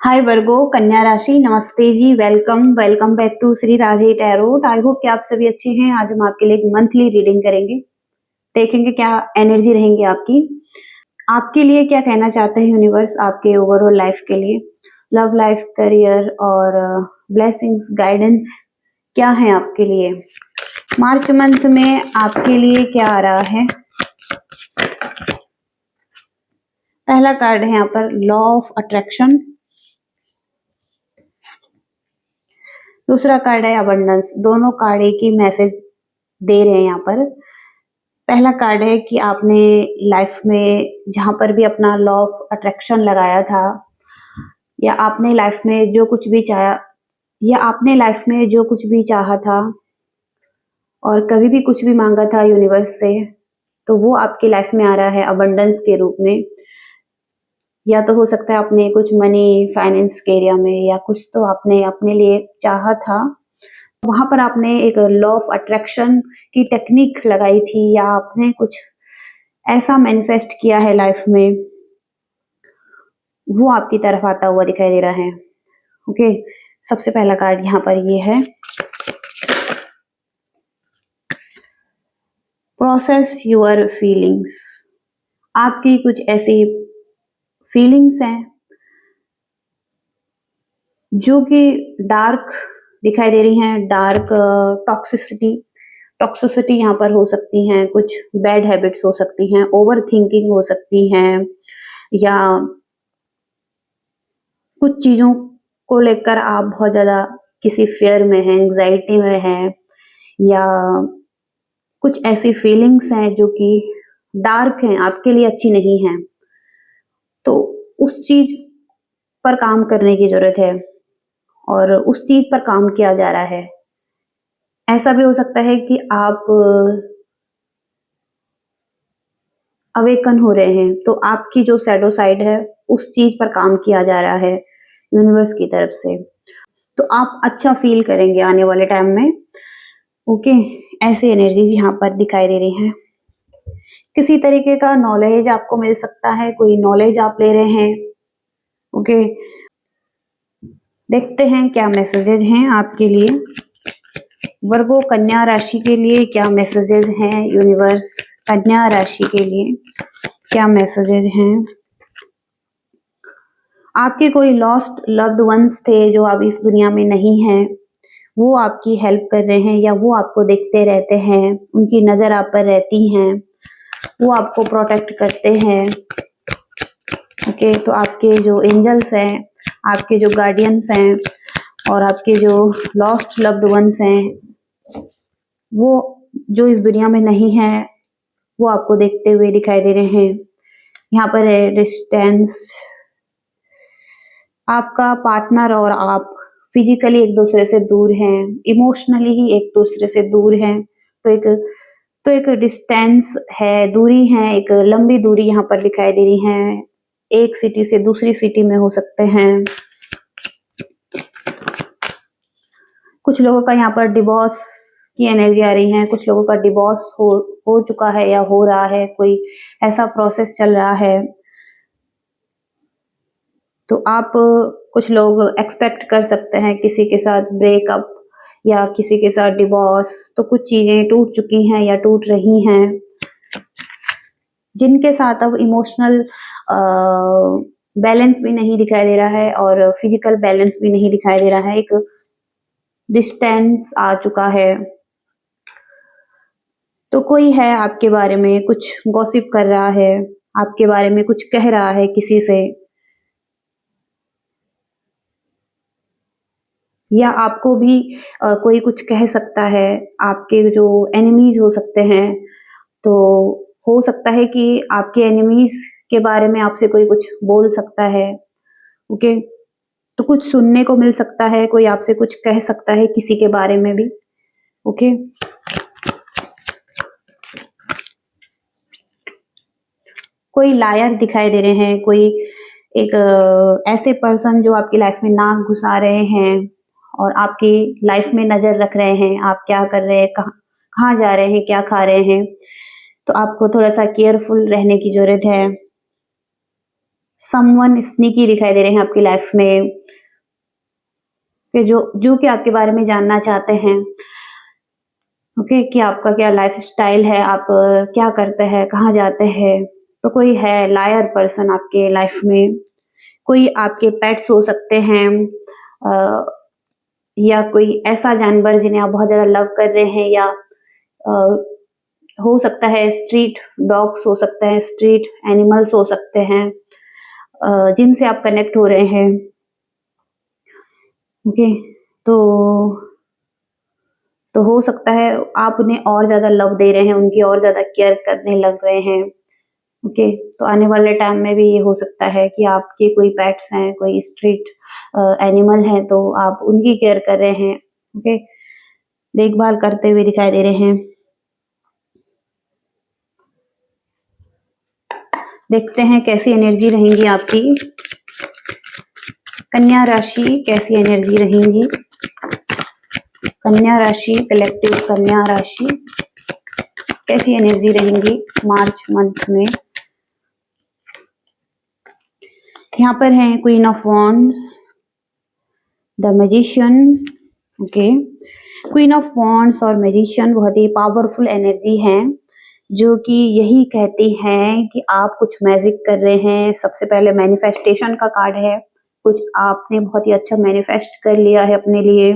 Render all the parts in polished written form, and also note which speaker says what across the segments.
Speaker 1: हाय वर्गो कन्या राशि नमस्ते जी। Welcome welcome back to Shri Radhe tarot. I hope कि आप सभी अच्छे हैं। आज हम आपके लिए एक मंथली रीडिंग करेंगे, देखेंगे क्या एनर्जी रहेंगी आपकी, आपके लिए क्या कहना चाहते हैं यूनिवर्स आपके ओवरऑल लाइफ के लिए, लव लाइफ, करियर और ब्लेसिंग्स, गाइडेंस क्या है आपके लिए। मार्च मंथ में आपके लिए क्या आ रहा है। पहला कार्ड है यहाँ पर लॉ ऑफ अट्रैक्शन, दूसरा कार्ड है अबंडेंस। दोनों कार्ड एक ही मैसेज दे रहे हैं यहाँ पर। पहला कार्ड है कि आपने लाइफ में जहां पर भी अपना लॉ ऑफ अट्रैक्शन लगाया था, या आपने लाइफ में जो कुछ भी चाहा, या आपने लाइफ में जो कुछ भी चाहा था और कभी भी कुछ भी मांगा था यूनिवर्स से, तो वो आपकी लाइफ में आ रहा है अबंडेंस के रूप में। या तो हो सकता है आपने कुछ मनी फाइनेंस के एरिया में, या कुछ तो आपने अपने लिए चाहा था, वहां पर आपने एक लॉ ऑफ अट्रैक्शन की टेक्निक लगाई थी, या आपने कुछ ऐसा मैनिफेस्ट किया है लाइफ में, वो आपकी तरफ आता हुआ दिखाई दे रहा है। ओके, सबसे पहला कार्ड यहाँ पर ये है प्रोसेस योर फीलिंग्स। आपकी कुछ ऐसी फीलिंग्स हैं जो कि डार्क दिखाई दे रही हैं, डार्क टॉक्सिसिटी टॉक्सिसिटी यहाँ पर हो सकती हैं, कुछ बैड हैबिट्स हो सकती हैं, ओवर थिंकिंग हो सकती हैं, या कुछ चीजों को लेकर आप बहुत ज्यादा किसी फियर में हैं, एंग्जाइटी में हैं, या कुछ ऐसी फीलिंग्स हैं जो कि डार्क हैं, आपके लिए अच्छी नहीं है। तो उस चीज पर काम करने की जरूरत है और उस चीज पर काम किया जा रहा है। ऐसा भी हो सकता है कि आप अवेकन हो रहे हैं, तो आपकी जो शैडो साइड है उस चीज पर काम किया जा रहा है यूनिवर्स की तरफ से। तो आप अच्छा फील करेंगे आने वाले टाइम में। ओके, ऐसी एनर्जीज यहाँ पर दिखाई दे रही हैं। किसी तरीके का नॉलेज आपको मिल सकता है, कोई नॉलेज आप ले रहे हैं। ओके, देखते हैं क्या मैसेजेस हैं आपके लिए। वर्गो कन्या राशि के लिए क्या मैसेजेस हैं यूनिवर्स, कन्या राशि के लिए क्या मैसेजेस हैं। आपके कोई लॉस्ट लव्ड वंस थे जो अब इस दुनिया में नहीं हैं, वो आपकी हेल्प कर रहे हैं, या वो आपको देखते रहते हैं, उनकी नजर आप पर रहती हैं, वो आपको प्रोटेक्ट करते हैं। ओके, तो आपके जो एंजल्स हैं, आपके जो गार्डियंस हैं, और आपके जो लॉस्ट लव्ड वंस हैं, वो जो इस दुनिया में नहीं है, वो आपको देखते हुए दिखाई दे रहे हैं। यहाँ पर है डिस्टेंस। आपका पार्टनर और आप फिजिकली एक दूसरे से दूर हैं, इमोशनली ही एक दूसरे से दूर हैं। तो एक डिस्टेंस है, दूरी है, एक लंबी दूरी यहाँ पर दिखाई दे रही है। एक सिटी से दूसरी सिटी में हो सकते हैं। कुछ लोगों का यहाँ पर डिवोर्स की एनर्जी आ रही है, कुछ लोगों का डिवोर्स हो चुका है या हो रहा है, कोई ऐसा प्रोसेस चल रहा है। तो आप कुछ लोग एक्सपेक्ट कर सकते हैं किसी के साथ ब्रेकअप या किसी के साथ डिवोर्स। तो कुछ चीजें टूट चुकी हैं या टूट रही हैं, जिनके साथ अब इमोशनल बैलेंस भी नहीं दिखाई दे रहा है और फिजिकल बैलेंस भी नहीं दिखाई दे रहा है। एक डिस्टेंस आ चुका है। तो कोई है आपके बारे में कुछ गॉसिप कर रहा है, आपके बारे में कुछ कह रहा है किसी से, या आपको भी कोई कुछ कह सकता है। आपके जो एनिमीज हो सकते हैं, तो हो सकता है कि आपके एनिमीज के बारे में आपसे कोई कुछ बोल सकता है। ओके, तो कुछ सुनने को मिल सकता है, कोई आपसे कुछ कह सकता है किसी के बारे में भी। ओके, कोई लायर दिखाई दे रहे हैं, कोई एक ऐसे पर्सन जो आपकी लाइफ में नाक घुसा रहे हैं और आपकी लाइफ में नजर रख रहे हैं, आप क्या कर रहे हैं, कहाँ कहाँ जा रहे हैं, क्या खा रहे हैं। तो आपको थोड़ा सा केयरफुल रहने की जरूरत है। समवन स्नीकी दिखाई दे रहे हैं आपकी लाइफ में, कि जो कि आपके बारे में जानना चाहते हैं। ओके, कि आपका क्या लाइफ स्टाइल है, आप क्या करते हैं, कहाँ जाते हैं। तो कोई है लायर पर्सन आपके लाइफ में, कोई आपके पेट्स हो सकते हैं, अ, या कोई ऐसा जानवर जिन्हें आप बहुत ज्यादा लव कर रहे हैं, या हो सकता है स्ट्रीट डॉग्स हो सकते हैं, स्ट्रीट एनिमल्स हो सकते हैं, जिनसे आप कनेक्ट हो रहे हैं। ओके, तो हो सकता है आप उन्हें और ज़्यादा लव दे रहे हैं, उनकी और ज़्यादा केयर करने लग गए हैं। ओके, तो आने वाले टाइम में भी ये हो सकता है कि आपके कोई पेट्स हैं, कोई स्ट्रीट एनिमल हैं, तो आप उनकी केयर कर रहे हैं। ओके, देखभाल करते हुए दिखाई दे रहे हैं। देखते हैं कैसी एनर्जी रहेंगी आपकी। कन्या राशि कैसी एनर्जी रहेंगी? कन्या राशि, कलेक्टिव कन्या राशि कैसी एनर्जी रहेंगी मार्च मंथ में? यहाँ पर है queen of wands, the magician. Okay, queen of wands और मैजिशियन बहुत ही पावरफुल एनर्जी है, जो कि यही कहती हैं कि आप कुछ मैजिक कर रहे हैं। सबसे पहले मैनिफेस्टेशन का कार्ड है, कुछ आपने बहुत ही अच्छा मैनिफेस्ट कर लिया है अपने लिए।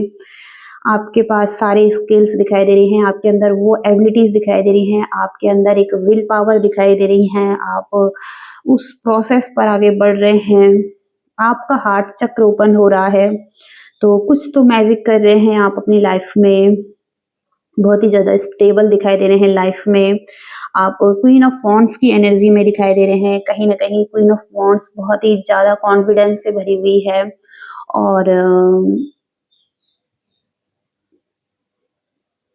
Speaker 1: आपके पास सारे स्किल्स दिखाई दे रही हैं, आपके अंदर वो एबिलिटीज दिखाई दे रही हैं, आपके अंदर एक विल पावर दिखाई दे रही हैं, आप उस प्रोसेस पर आगे बढ़ रहे हैं, आपका हार्ट चक्र ओपन हो रहा है। तो कुछ तो मैजिक कर रहे हैं आप अपनी लाइफ में, बहुत ही ज़्यादा स्टेबल दिखाई दे रहे हैं लाइफ में। आप क्वीन ऑफ वॉन्ड्स की एनर्जी में दिखाई दे रहे हैं। कहीं न कहीं क्वीन ऑफ वॉन्ड्स बहुत ही ज़्यादा कॉन्फिडेंस से भरी हुई है, और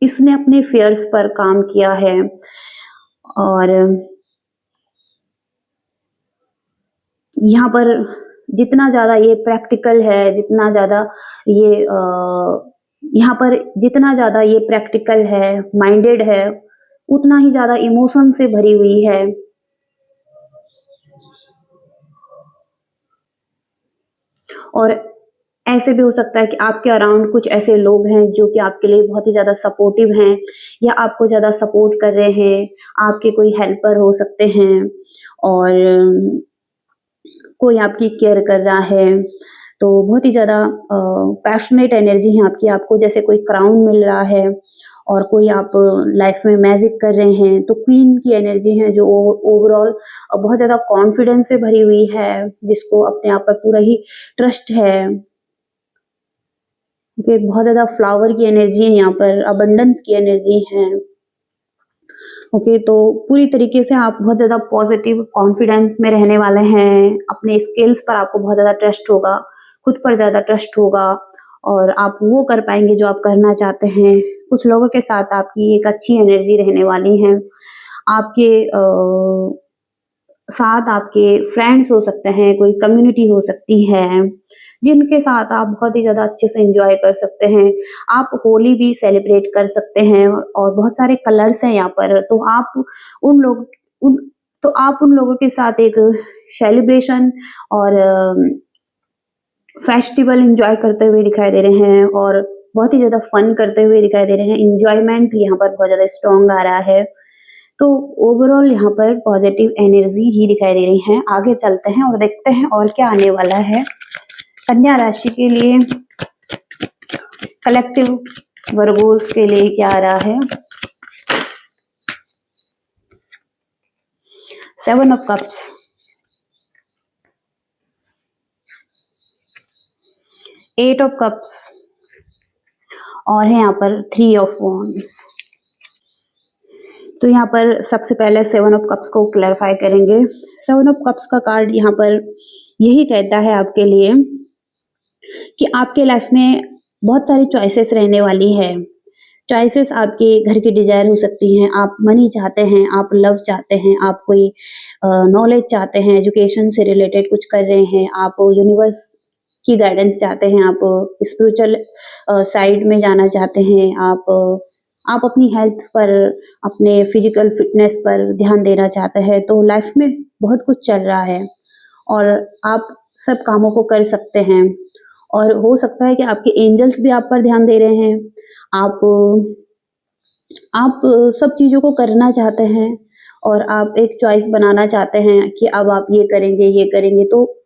Speaker 1: इसने अपने फियर्स पर काम किया है, और यहाँ पर जितना ज़्यादा ये प्रैक्टिकल है, जितना ज़्यादा ये यहाँ पर जितना ज़्यादा ये प्रैक्टिकल है, माइंडेड है, उतना ही ज़्यादा इमोशन से भरी हुई है। और ऐसे भी हो सकता है कि आपके अराउंड कुछ ऐसे लोग हैं जो कि आपके लिए बहुत ही ज़्यादा सपोर्टिव हैं, या आपको ज़्यादा सपोर्ट कर रहे हैं, आपके कोई हेल्पर हो सकते हैं, और कोई आपकी केयर कर रहा है। तो बहुत ही ज़्यादा पैशनेट एनर्जी है आपकी, आपको जैसे कोई क्राउन मिल रहा है, और कोई आप लाइफ में मैजिक कर रहे हैं। तो क्वीन की एनर्जी है जो ओवरऑल बहुत ज़्यादा कॉन्फिडेंस से भरी हुई है, जिसको अपने आप पर पूरा ही ट्रस्ट है। ओके, बहुत ज़्यादा फ्लावर की एनर्जी है यहाँ पर, अबंडेंस की एनर्जी है। ओके, तो पूरी तरीके से आप बहुत ज़्यादा पॉजिटिव कॉन्फिडेंस में रहने वाले हैं। अपने स्किल्स पर आपको बहुत ज़्यादा ट्रस्ट होगा, खुद पर ज़्यादा ट्रस्ट होगा, और आप वो कर पाएँगे जो आप करना चाहते हैं। कुछ लोगों के साथ आपकी एक अच्छी एनर्जी रहने वाली है। आपके साथ आपके फ्रेंड्स हो सकते हैं, कोई कम्युनिटी हो सकती है, जिनके साथ आप बहुत ही ज़्यादा अच्छे से एन्जॉय कर सकते हैं। आप होली भी सेलिब्रेट कर सकते हैं, और बहुत सारे कलर्स हैं यहाँ पर, तो उन लोग उन आप उन लोगों के साथ एक सेलिब्रेशन और फेस्टिवल एन्जॉय करते हुए दिखाई दे रहे हैं, और बहुत ही ज़्यादा फन करते हुए दिखाई दे रहे हैं। एन्जॉयमेंट यहाँ पर बहुत ज़्यादा स्ट्रॉन्ग आ रहा है। तो ओवरऑल यहाँ पर पॉजिटिव एनर्जी ही दिखाई दे रही है। आगे चलते हैं और देखते हैं और क्या आने वाला है कन्या राशि के लिए, कलेक्टिव वर्गोस के लिए क्या आ रहा है। 7 ऑफ कप्स, 8 ऑफ कप्स, और है यहाँ पर 3 ऑफ वॉन्ड्स। तो यहाँ पर सबसे पहले 7 ऑफ कप्स को क्लैरिफाई करेंगे। 7 ऑफ कप्स का कार्ड यहाँ पर यही कहता है आपके लिए कि आपके लाइफ में बहुत सारी चॉइसेस रहने वाली है। चॉइसेस आपके घर की डिज़ायर हो सकती हैं, आप मनी चाहते हैं, आप लव चाहते हैं, आप कोई नॉलेज चाहते हैं, एजुकेशन से रिलेटेड कुछ कर रहे हैं, आप यूनिवर्स की गाइडेंस चाहते हैं, आप स्पिरिचुअल साइड में जाना चाहते हैं, आप अपनी हेल्थ पर, अपने फिजिकल फिटनेस पर ध्यान देना चाहते हैं। तो लाइफ में बहुत कुछ चल रहा है, और आप सब कामों को कर सकते हैं। और हो सकता है कि आपके एंजल्स भी आप पर ध्यान दे रहे हैं। आप आप सब चीज़ों को करना चाहते हैं और आप एक चॉइस बनाना चाहते हैं कि अब आप ये करेंगे, तो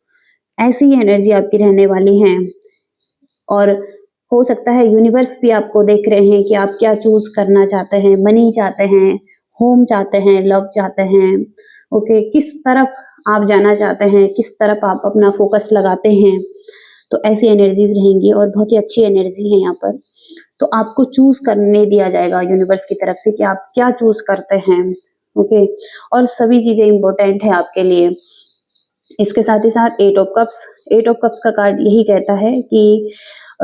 Speaker 1: ऐसी ही एनर्जी आपकी रहने वाली है। और हो सकता है यूनिवर्स भी आपको देख रहे हैं कि आप क्या चूज़ करना चाहते हैं, मनी चाहते हैं, होम चाहते हैं, लव चाहते हैं, ओके, किस तरफ आप जाना चाहते हैं, किस तरफ आप अपना फोकस लगाते हैं। तो ऐसी एनर्जीज़ रहेंगी और बहुत ही अच्छी एनर्जी है यहाँ पर। तो आपको चूज़ करने दिया जाएगा यूनिवर्स की तरफ से कि आप क्या चूज़ करते हैं, ओके। और सभी चीज़ें इम्पोर्टेंट है आपके लिए। इसके साथ ही साथ 8 ऑफ कप्स का कार्ड यही कहता है कि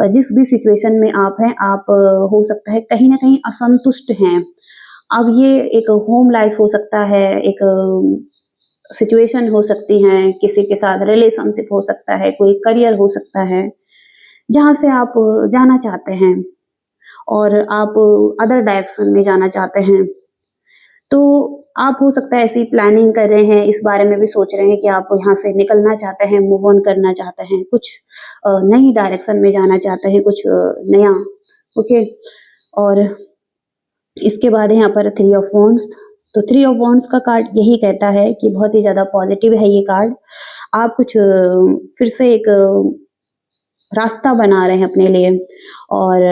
Speaker 1: जिस भी सिचुएशन में आप हैं, आप हो सकता है कहीं न कहीं असंतुष्ट हैं। अब ये एक होम लाइफ हो सकता है, एक सिचुएशन हो सकती है, किसी के साथ रिलेशनशिप हो सकता है, कोई करियर हो सकता है, जहाँ से आप जाना चाहते हैं और आप अदर डायरेक्शन में जाना चाहते हैं। तो आप हो सकता है ऐसी प्लानिंग कर रहे हैं, इस बारे में भी सोच रहे हैं कि आप यहाँ से निकलना चाहते हैं, मूव ऑन करना चाहते हैं, कुछ नई डायरेक्शन में जाना चाहते हैं, कुछ नया, ओके। और इसके बाद है यहाँ पर 3 ऑफ वॉन्ड्स। तो 3 ऑफ वॉन्ड्स का कार्ड यही कहता है कि बहुत ही ज़्यादा पॉजिटिव है ये कार्ड। आप कुछ फिर से एक रास्ता बना रहे हैं अपने लिए और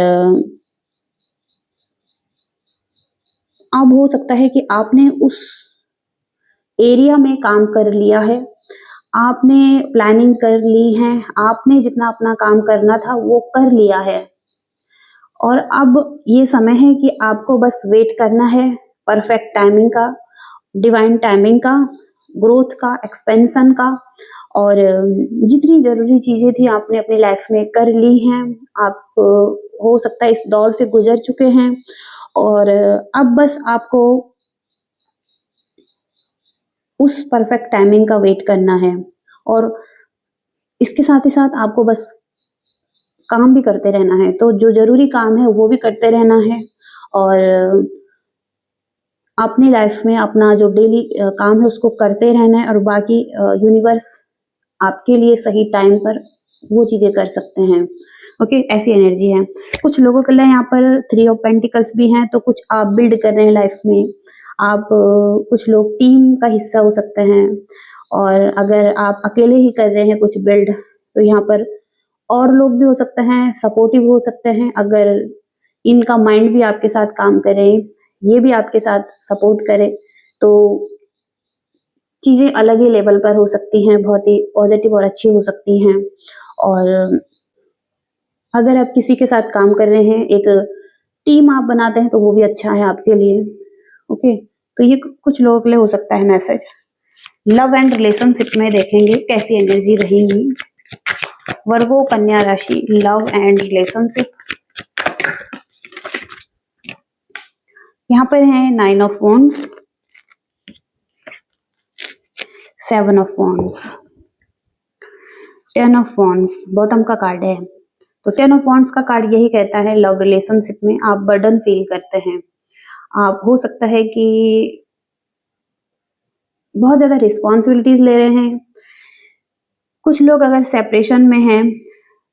Speaker 1: अब हो सकता है कि आपने उस एरिया में काम कर लिया है, आपने प्लानिंग कर ली है, आपने जितना अपना काम करना था वो कर लिया है और अब ये समय है कि आपको बस वेट करना है परफेक्ट टाइमिंग का, डिवाइन टाइमिंग का, ग्रोथ का, एक्सपेंशन का। और जितनी ज़रूरी चीज़ें थी आपने अपनी लाइफ में कर ली हैं। आप हो सकता है इस दौर से गुज़र चुके हैं और अब बस आपको उस परफेक्ट टाइमिंग का वेट करना है। और इसके साथ ही साथ आपको बस काम भी करते रहना है। तो जो ज़रूरी काम है वो भी करते रहना है और अपनी लाइफ में अपना जो डेली काम है उसको करते रहना है और बाकी यूनिवर्स आपके लिए सही टाइम पर वो चीज़ें कर सकते हैं, ओके। ऐसी एनर्जी है। कुछ लोगों के लिए यहाँ पर 3 ऑफ पेंटिकल्स भी हैं, तो कुछ आप बिल्ड कर रहे हैं लाइफ में। आप कुछ लोग टीम का हिस्सा हो सकते हैं और अगर आप अकेले ही कर रहे हैं कुछ बिल्ड, तो यहाँ पर और लोग भी हो सकते हैं, सपोर्टिव हो सकते हैं। अगर इनका माइंड भी आपके साथ काम करे, ये भी आपके साथ सपोर्ट करे, तो चीज़ें अलग ही लेवल पर हो सकती हैं, बहुत ही पॉजिटिव और अच्छी हो सकती हैं। और अगर आप किसी के साथ काम कर रहे हैं, एक टीम आप बनाते हैं, तो वो भी अच्छा है आपके लिए, ओके। तो ये कुछ लोगों के लिए हो सकता है मैसेज। लव एंड रिलेशनशिप में देखेंगे कैसी एनर्जी रहेगी। वर्गो कन्या राशि, लव एंड रिलेशनशिप। यहाँ पर है 9 of wands, 7 of wands, 10 of wands bottom का कार्ड है। तो 10 ऑफ वॉन्ड्स का कार्ड यही कहता है लव रिलेशनशिप में आप बर्डन फील करते हैं। आप हो सकता है कि बहुत ज़्यादा रिस्पॉन्सिबिलिटीज ले रहे हैं। कुछ लोग अगर सेपरेशन में हैं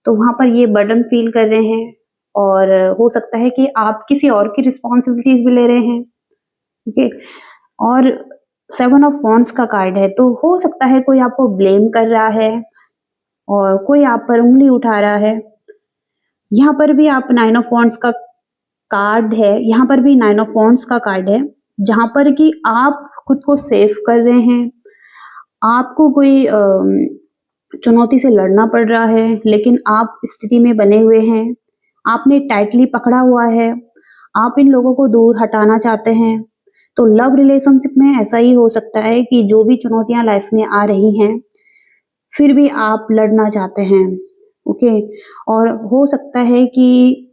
Speaker 1: तो वहाँ पर ये बर्डन फील कर रहे हैं और हो सकता है कि आप किसी और की रिस्पॉन्सिबिलिटीज भी ले रहे हैं, ओके। और 7 ऑफ वॉन्ड्स का कार्ड है, तो हो सकता है कोई आपको ब्लेम कर रहा है और कोई आप पर उंगली उठा रहा है। यहाँ पर भी आप 9 ऑफ वॉन्ड्स का कार्ड है, यहाँ पर भी 9 ऑफ वॉन्ड्स का कार्ड है, जहाँ पर कि आप खुद को सेफ कर रहे हैं। आपको कोई चुनौती से लड़ना पड़ रहा है, लेकिन आप स्थिति में बने हुए हैं। आपने टाइटली पकड़ा हुआ है। आप इन लोगों को दूर हटाना चाहते हैं। तो लव रिलेशनशिप में ऐसा ही हो सकता है कि जो भी चुनौतियाँ लाइफ में आ रही हैं, फिर भी आप लड़ना चाहते हैं, ओके। और हो सकता है कि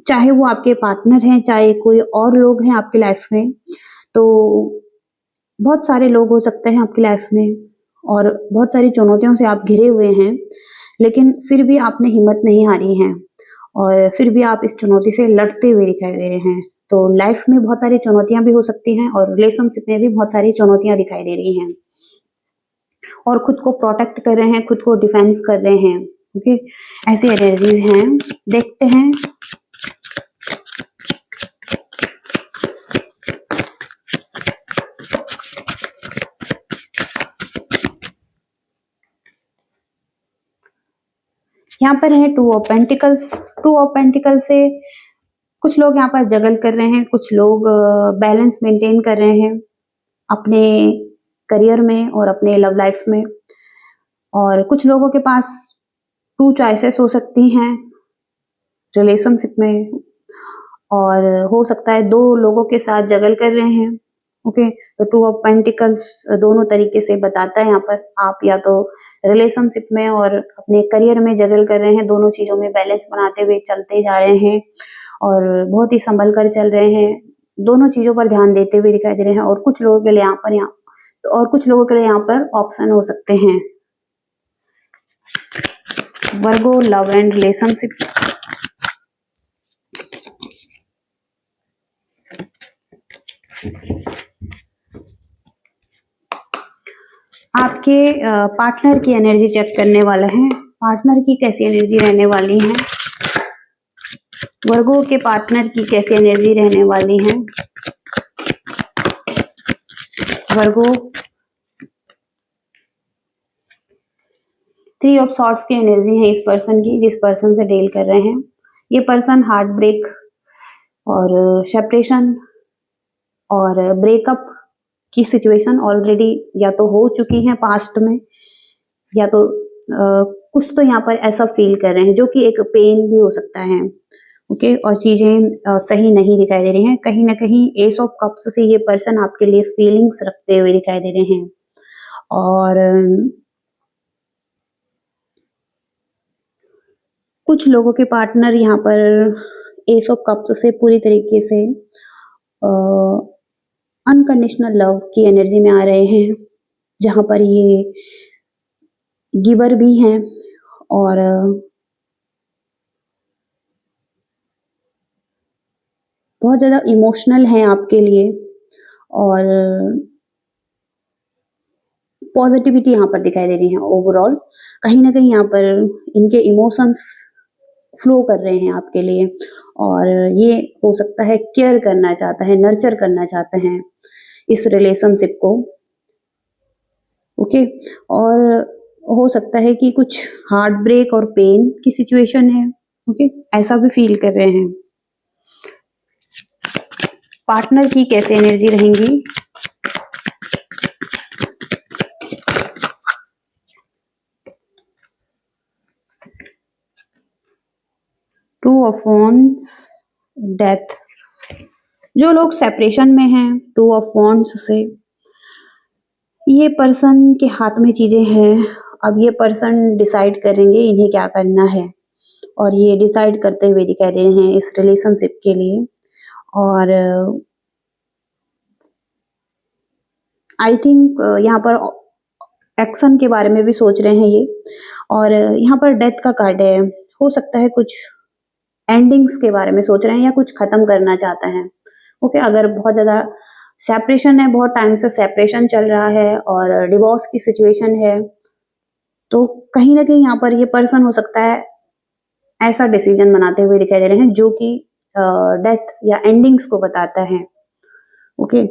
Speaker 1: चाहे वो आपके पार्टनर हैं, चाहे कोई और लोग हैं आपकी लाइफ में, तो बहुत सारे लोग हो सकते हैं आपकी लाइफ में और बहुत सारी चुनौतियों से आप घिरे हुए हैं, लेकिन फिर भी आपने हिम्मत नहीं हारी है और फिर भी आप इस चुनौती से लड़ते हुए दिखाई दे रहे हैं। तो लाइफ में बहुत सारी चुनौतियाँ भी हो सकती हैं और रिलेशनशिप में भी बहुत सारी चुनौतियाँ दिखाई दे रही हैं। और खुद को प्रोटेक्ट कर रहे हैं, खुद को डिफेंस कर रहे हैं। ओके, ऐसी एनर्जीज हैं। देखते हैं यहाँ पर है two of pentacles. Two of pentacle से कुछ लोग यहाँ पर जगल कर रहे हैं, कुछ लोग बैलेंस मेंटेन कर रहे हैं अपने करियर में और अपने लव लाइफ में। और कुछ लोगों के पास टू चॉइसेस हो सकती हैं रिलेशनशिप में, और हो सकता है दो लोगों के साथ जगल कर रहे हैं। ओके, तो टू ऑफ पेंटिकल्स दोनों तरीके से बताता है यहाँ पर। आप या तो रिलेशनशिप में और अपने करियर में जगल कर रहे हैं, दोनों चीजों में बैलेंस बनाते हुए चलते जा रहे हैं और बहुत ही संभल कर चल रहे हैं, दोनों चीजों पर ध्यान देते हुए दिखाई दे रहे हैं। और कुछ लोगों के लिए और कुछ लोगों के लिए यहाँ पर ऑप्शन हो सकते हैं वर्गो, लव एंड रिलेशनशिप। आपके पार्टनर की एनर्जी चेक करने वाला है। पार्टनर की कैसी एनर्जी रहने वाली है, वर्गो के पार्टनर की कैसी एनर्जी रहने वाली है। वर्गो, थ्री ऑफ सॉर्ड्स की एनर्जी है इस पर्सन की, जिस पर्सन से डील कर रहे हैं। ये पर्सन हार्ट ब्रेक और सेपरेशन और ब्रेकअप की सिचुएशन ऑलरेडी या तो हो चुकी है पास्ट में, या तो कुछ तो यहाँ पर ऐसा फील कर रहे हैं जो कि एक पेन भी हो सकता है। ओके, और चीजें सही नहीं दिखाई दे रही हैं। कहीं ना कहीं एस ऑफ कप्स से ये पर्सन आपके लिए फीलिंग्स रखते हुए दिखाई दे रहे हैं। और कुछ लोगों के पार्टनर यहाँ पर एस ऑफ कप्स से पूरी तरीके से अनकंडीशनल लव की एनर्जी में आ रहे हैं, जहां पर ये गिवर भी हैं और बहुत ज्यादा इमोशनल हैं आपके लिए, और पॉजिटिविटी यहाँ पर दिखाई दे रही है। ओवरऑल कहीं ना कहीं यहाँ पर इनके इमोशंस फ्लो कर रहे हैं आपके लिए, और ये हो सकता है केयर करना चाहता है, नर्चर करना चाहते हैं इस रिलेशनशिप को। ओके, और हो सकता है कि कुछ हार्ट ब्रेक और पेन की सिचुएशन है। ओके, ऐसा भी फील कर रहे हैं। पार्टनर की कैसे एनर्जी रहेंगी, टू ऑफ वॉन्ड्स, डेथ। जो लोग सेपरेशन में हैं टू ऑफ वॉन्ड्स से, ये पर्सन के हाथ में चीजें हैं। अब ये पर्सन डिसाइड करेंगे इन्हें क्या करना है, और ये डिसाइड करते हुए दिखाई दे रहे हैं इस रिलेशनशिप के लिए। और आई थिंक यहाँ पर एक्शन के बारे में भी सोच रहे हैं ये। और यहाँ पर डेथ का कार्ड है, हो सकता है कुछ एंडिंग्स के बारे में सोच रहे हैं या कुछ खत्म करना चाहते हैं। ओके, अगर बहुत ज्यादा सेपरेशन है, बहुत टाइम से सेपरेशन चल रहा है और डिवोर्स की सिचुएशन है, तो कहीं ना कहीं यहाँ पर ये पर्सन हो सकता है ऐसा डिसीजन बनाते हुए दिखाई दे रहे हैं जो कि डेथ या एंडिंग्स को बताता है। ओके,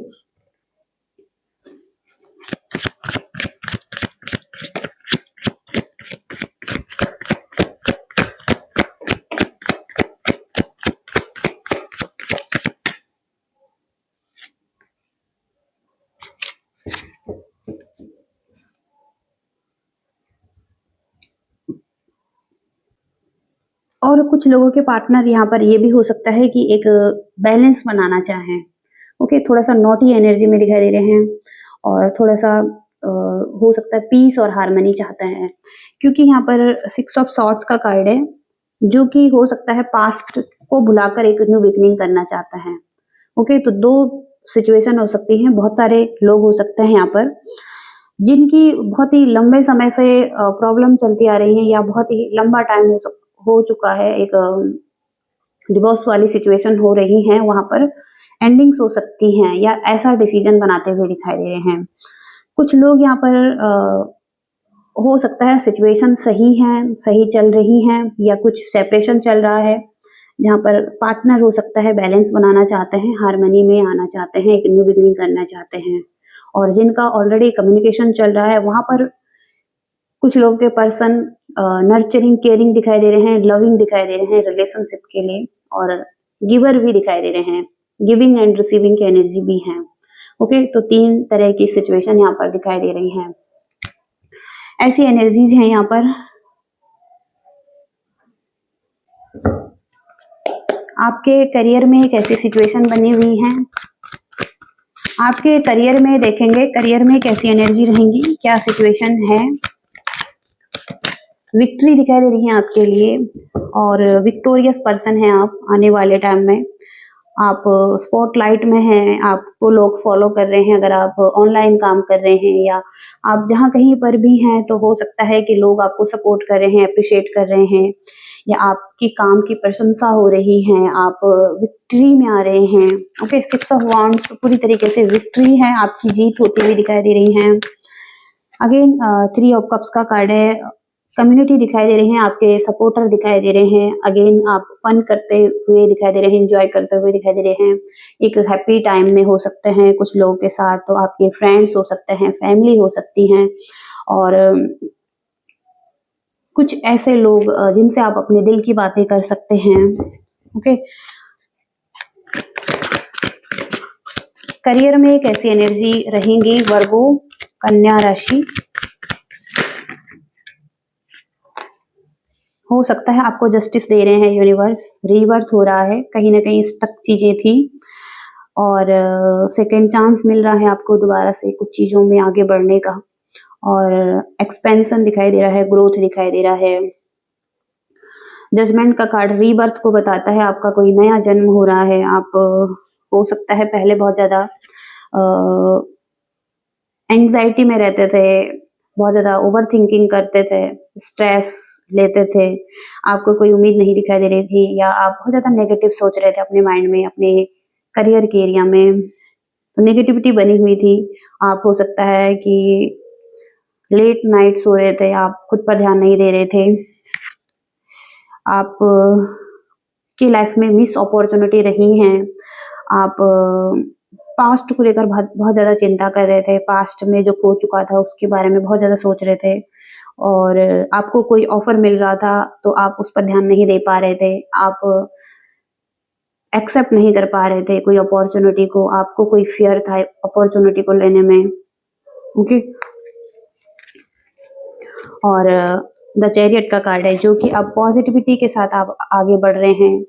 Speaker 1: और कुछ लोगों के पार्टनर यहाँ पर ये भी हो सकता है कि एक बैलेंस बनाना चाहें। ओके, थोड़ा सा नॉटी एनर्जी में दिखाई दे रहे हैं, और थोड़ा सा हो सकता है पीस और हार्मनी चाहते हैं, क्योंकि यहाँ पर सिक्स ऑफ सॉर्ड्स का कार्ड है, जो कि हो सकता है पास्ट को भुलाकर एक न्यू बिगनिंग करना चाहता है। ओके, तो दो सिचुएशन हो सकती हैं। बहुत सारे लोग हो सकते हैं यहाँ पर जिनकी बहुत ही लंबे समय से प्रॉब्लम चलती आ रही है, या बहुत ही लंबा टाइम हो चुका है, एक डिवोर्स वाली सिचुएशन हो रही है, वहां पर एंडिंग्स हो सकती हैं, या ऐसा डिसीजन बनाते हुए दिखाई दे रहे हैं। कुछ लोग यहाँ पर हो सकता है सिचुएशन सही है, सही चल रही हैं, या कुछ सेपरेशन चल रहा है, जहाँ पर पार्टनर हो सकता है बैलेंस बनाना चाहते हैं, हार्मनी में आना चाहते हैं, एक न्यू बिगिनिंग करना चाहते हैं। और जिनका ऑलरेडी कम्युनिकेशन चल रहा है, वहाँ पर कुछ लोगों के पर्सन नर्चरिंग, केयरिंग दिखाई दे रहे हैं, लविंग दिखाई दे रहे हैं रिलेशनशिप के लिए, और गिवर भी दिखाई दे रहे हैं, गिविंग एंड रिसीविंग की एनर्जी भी है। ओके, तो 3 तरह की सिचुएशन यहाँ पर दिखाई दे रही हैं। ऐसी एनर्जीज हैं यहाँ पर। आपके करियर में एक ऐसी सिचुएशन बनी हुई है, आपके करियर में देखेंगे, करियर में कैसी एनर्जी रहेंगी, क्या सिचुएशन है। विक्ट्री दिखाई दे रही है आपके लिए, और विक्टोरियस पर्सन है आप आने वाले टाइम में। आप स्पॉटलाइट में हैं, आपको लोग फॉलो कर रहे हैं, अगर आप ऑनलाइन काम कर रहे हैं या आप जहाँ कहीं पर भी हैं, तो हो सकता है कि लोग आपको सपोर्ट कर रहे हैं, अप्रिशिएट कर रहे हैं, या आपकी काम की प्रशंसा हो रही है, आप विक्ट्री में आ रहे हैं। ओके, 6 ऑफ वांड्स पूरी तरीके से विक्ट्री है, आपकी जीत होती हुई दिखाई दे रही है। अगेन 3 ऑफ कप्स का कार्ड है, कम्युनिटी दिखाई दे रही है, आपके सपोर्टर दिखाई दे रहे हैं। अगेन आप फन करते हुए दिखाई दे रहे हैं, एंजॉय करते हुए दिखाई दे रहे हैं, एक हैप्पी टाइम में हो सकते हैं कुछ लोगों के साथ, तो आपके फ्रेंड्स हो सकते हैं, फैमिली हो सकती हैं, और कुछ ऐसे लोग जिनसे आप अपने दिल की बातें कर सकते हैं। ओके, करियर में एक ऐसी एनर्जी रहेंगी वर्गो कन्या राशि। हो सकता है आपको जस्टिस दे रहे हैं यूनिवर्स, रीबर्थ हो रहा है, कहीं ना कहीं स्टक चीजें थी, और सेकंड चांस मिल रहा है आपको दोबारा से कुछ चीजों में आगे बढ़ने का, और एक्सपेंशन दिखाई दे रहा है, ग्रोथ दिखाई दे रहा है। जजमेंट का कार्ड रीबर्थ को बताता है, आपका कोई नया जन्म हो रहा है। आप हो सकता है पहले बहुत ज्यादा एंग्जाइटी में रहते थे, बहुत ज्यादा ओवर थिंकिंग करते थे, स्ट्रेस लेते थे, आपको कोई उम्मीद नहीं दिखाई दे रही थी, या आप बहुत ज्यादा नेगेटिव सोच रहे थे अपने माइंड में, अपने करियर के एरिया में, तो नेगेटिविटी बनी हुई थी। आप हो सकता है कि लेट नाइट सो रहे थे, आप खुद पर ध्यान नहीं दे रहे थे, आप की लाइफ में मिस अपॉर्चुनिटी रही हैं, आप पास्ट को लेकर बहुत बहुत ज्यादा चिंता कर रहे थे, पास्ट में जो हो चुका था उसके बारे में बहुत ज्यादा सोच रहे थे, और आपको कोई ऑफर मिल रहा था तो आप उस पर ध्यान नहीं दे पा रहे थे, आप एक्सेप्ट नहीं कर पा रहे थे कोई अपॉर्चुनिटी को, आपको कोई फियर था अपॉर्चुनिटी को लेने में। ओके, और द चैरियट का कार्ड है, जो कि आप पॉजिटिविटी के साथ आप आगे बढ़ रहे हैं,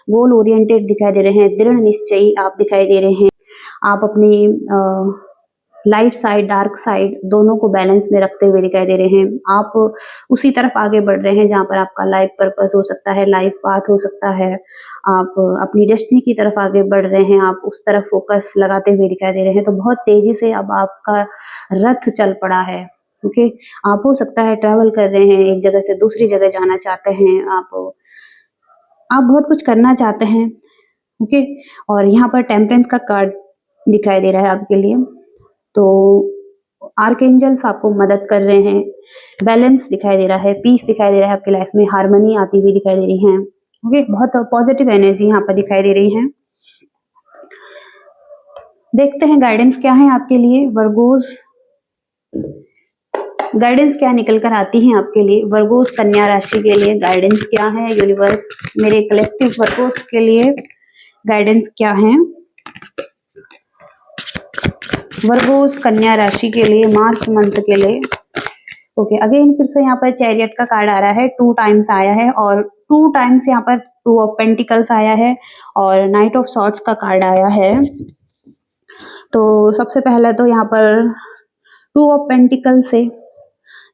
Speaker 1: गोल ओरिएंटेड दिखाई दे रहे हैं, दृढ़ निश्चयी आप दिखाई दे रहे हैं, आप अपनी लाइट साइड, डार्क साइड दोनों को बैलेंस में रखते हुए दिखाई दे रहे हैं। आप उसी तरफ आगे बढ़ रहे हैं जहाँ पर आपका लाइफ पर्पस हो सकता है, लाइफ पाथ हो सकता है, आप अपनी डेस्टिनी की तरफ आगे बढ़ रहे हैं, आप उस तरफ फोकस लगाते हुए दिखाई दे रहे हैं। तो बहुत तेजी से अब आपका रथ चल पड़ा है। ओके, आप हो सकता है ट्रैवल कर रहे हैं, एक जगह से दूसरी जगह जाना चाहते हैं, आप बहुत कुछ करना चाहते हैं। ओके, और यहाँ पर टेम्परेंस का कार्ड दिखाई दे रहा है आपके लिए, तो आर्कएंजल्स आपको मदद कर रहे हैं, बैलेंस दिखाई दे रहा है, पीस दिखाई दे रहा है, आपकी लाइफ में हार्मनी आती हुई दिखाई दे रही है। ओके, बहुत पॉजिटिव एनर्जी यहाँ पर दिखाई दे रही है। देखते हैं गाइडेंस क्या है आपके लिए वर्गोस, गाइडेंस क्या निकल कर आती है आपके लिए वर्गोस कन्या राशि के लिए, गाइडेंस क्या है यूनिवर्स मेरे कलेक्टिव वर्गोस के लिए, गाइडेंस क्या है वर्गोस कन्या राशि के लिए मार्च मंथ के लिए। ओके, अगेन फिर से यहाँ पर चैरियट का कार्ड आ रहा है, 2 टाइम्स आया है, और 2 टाइम्स यहाँ पर 2 ऑफ पेंटिकल्स आया है, और नाइट ऑफ सॉर्ड्स का कार्ड आया है। तो सबसे पहले तो यहाँ पर 2 ऑफ पेंटिकल से,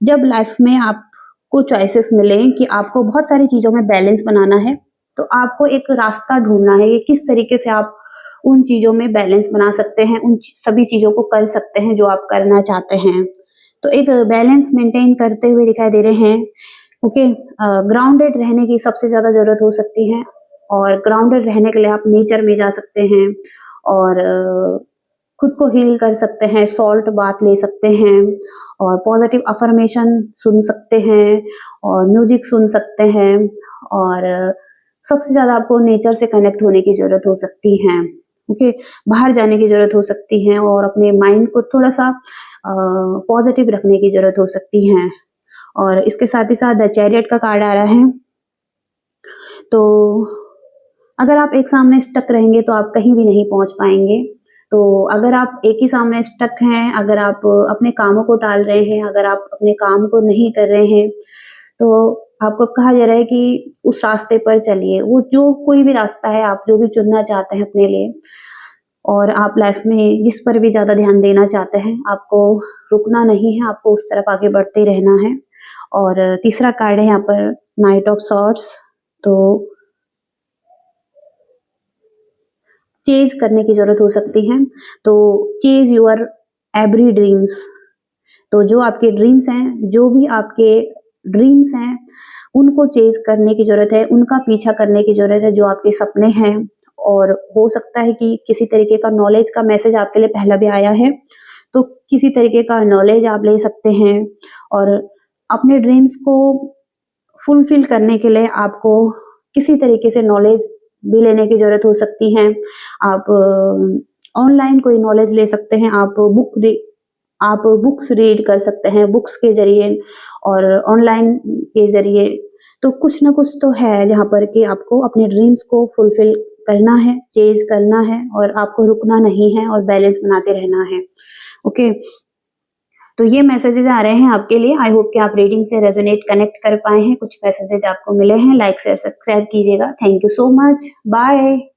Speaker 1: जब लाइफ में आपको चॉइसेस मिले कि आपको बहुत सारी चीजों में बैलेंस बनाना है, तो आपको एक रास्ता ढूंढना है कि किस तरीके से आप उन चीजों में बैलेंस बना सकते हैं, उन सभी चीजों को कर सकते हैं जो आप करना चाहते हैं। तो एक बैलेंस मेंटेन करते हुए दिखाई दे रहे हैं। ओके, ग्राउंडेड रहने की सबसे ज्यादा जरूरत हो सकती है, और ग्राउंडेड रहने के लिए आप नेचर में जा सकते हैं, और खुद को हील कर सकते हैं, सॉल्ट बाथ ले सकते हैं और पॉजिटिव अफर्मेशन सुन सकते हैं और म्यूजिक सुन सकते हैं और सबसे ज़्यादा आपको नेचर से कनेक्ट होने की ज़रूरत हो सकती है, ओके? बाहर जाने की ज़रूरत हो सकती है और अपने माइंड को थोड़ा-सा पॉजिटिव रखने की ज़रूरत हो सकती है और इसके साथ ही साथ द चैरियट का कार्ड आ रहा है, तो अगर आप एक सामने स्टक रहेंगे तो आप कहीं भी नहीं पहुँच पाएँगे। तो अगर आप एक ही सामने स्टक हैं, अगर आप अपने कामों को टाल रहे हैं, अगर आप अपने काम को नहीं कर रहे हैं, तो आपको कहा जा रहा है कि उस रास्ते पर चलिए। वो जो कोई भी रास्ता है, आप जो भी चुनना चाहते हैं अपने लिए और आप लाइफ़ में जिस पर भी ज़्यादा ध्यान देना चाहते हैं, आपको रुकना नहीं है, आपको उस तरफ आगे बढ़ते रहना है। और तीसरा कार्ड है यहाँ पर नाइट ऑफ सॉर्ड्स, तो चेज़ करने की ज़रूरत हो सकती है, तो चेज़ योर एवरी ड्रीम्स, तो जो आपके ड्रीम्स हैं, जो भी आपके ड्रीम्स हैं, उनको चेज़ करने की ज़रूरत है, उनका पीछा करने की ज़रूरत है, जो आपके सपने हैं और हो सकता है कि किसी तरीके का नॉलेज का मैसेज आपके लिए पहले भी आया है, तो किसी तरीके का नॉलेज आप ले सकते हैं और अपने ड्रीम्स को फुलफ़िल करने के लिए आपको किसी तरीके से नॉलेज भी लेने की ज़रूरत हो सकती है। आप ऑनलाइन कोई नॉलेज ले सकते हैं, आप बुक्स रीड कर सकते हैं, बुक्स के ज़रिए और ऑनलाइन के ज़रिए, तो कुछ ना कुछ तो है जहाँ पर कि आपको अपने ड्रीम्स को फुलफ़िल करना है, चेज़ करना है और आपको रुकना नहीं है और बैलेंस बनाते रहना है, ओके? तो ये मैसेजेस आ रहे हैं आपके लिए। आई होप कि आप रीडिंग से रेजोनेट कनेक्ट कर पाए हैं। कुछ मैसेजेस आपको मिले हैं, लाइक शेयर सब्सक्राइब कीजिएगा। Thank you so much, bye.